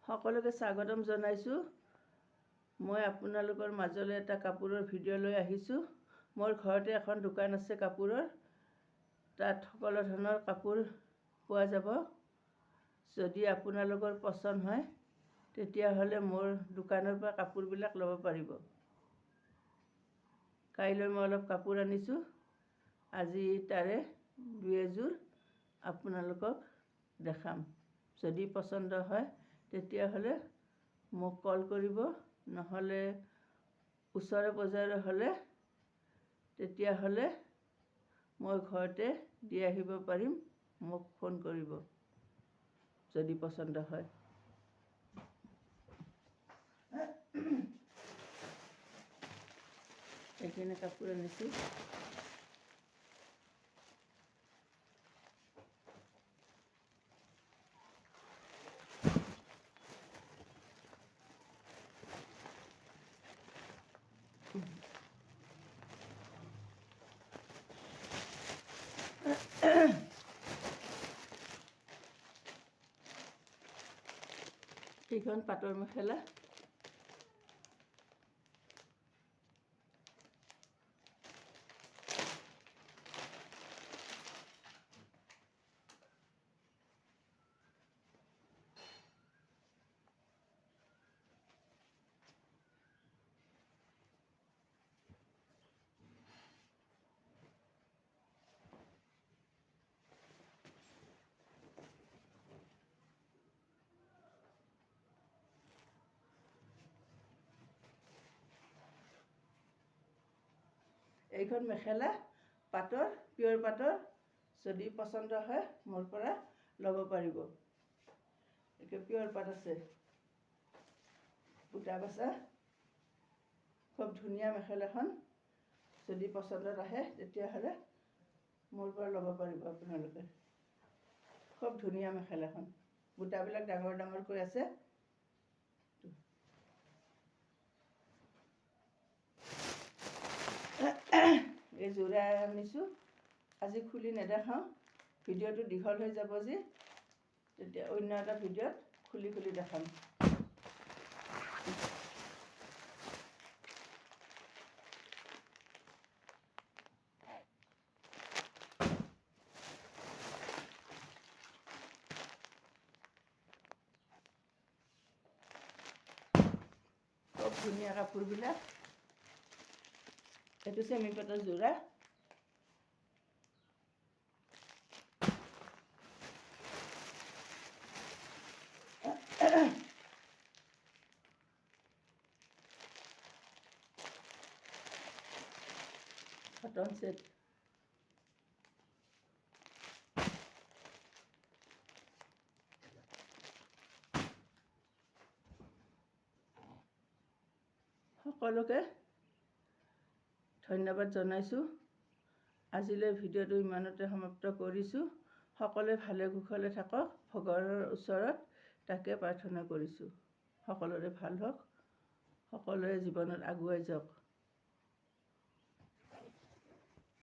সকলোকে স্বাগতম জনাইছোঁ। মই আপোনালোকৰ মাজলৈ এটা কাপোৰৰ ভিডিঅ' লৈ আহিছোঁ। মোৰ ঘৰতে এখন দোকান আছে কাপোৰৰ, তাত সকলো ধৰণৰ কাপোৰ পোৱা যাব। যদি আপোনালোকৰ পচন্দ হয় তেতিয়াহ'লে মোৰ দোকানৰ পৰা কাপোৰবিলাক ল'ব পাৰিব। কাইলৈ মই অলপ কাপোৰ আনিছোঁ, আজি তাৰে দুই এযোৰ আপোনালোকক দেখাম। যদি পচন্দ হয় তেতিয়াহ'লে মোক কল কৰিব, নহ'লে ওচৰে পাজৰে হ'লে তেতিয়াহ'লে মই ঘৰতে দি আহিব পাৰিম। মোক ফোন কৰিব যদি পচন্দ হয়। এইখিনি কাপোৰ আনিছোঁ। এইখন পাটৰ মেখেলা, এইখন মেখেলা পাটৰ, পিয়ৰ পাটৰ। যদি পচন্দ হয় মোৰ পৰা ল'ব পাৰিব। এইটো পিয়ৰ পাট আছে, বুটা বচা, খুব ধুনীয়া মেখেলাখন। যদি পচন্দত আহে তেতিয়াহ'লে মোৰ পৰা ল'ব পাৰিব আপোনালোকে। খুব ধুনীয়া মেখেলাখন, বুটাবিলাক ডাঙৰ ডাঙৰকৈ আছে। এই যোৰা আনিছোঁ, আজি খুলি নেদেখাওঁ, ভিডিঅ'টো দীঘল হৈ যাব যে, তেতিয়া অন্য এটা ভিডিঅ'ত খুলি খুলি দেখাম। খুব ধুনীয়া কাপোৰবিলাক। এইটো চেমি পাটৰ যোৰা। Cotton set. সকলোকে ধন্যবাদ জনাইছোঁ। আজিলৈ ভিডিঅ'টো ইমানতে সমাপ্ত কৰিছোঁ। সকলোৱে ভালে কুশলে থাকক, ভগৱানৰ ওচৰত তাকে প্ৰাৰ্থনা কৰিছোঁ। সকলোৰে ভাল হওক, সকলোৱে জীৱনত আগুৱাই যাওক।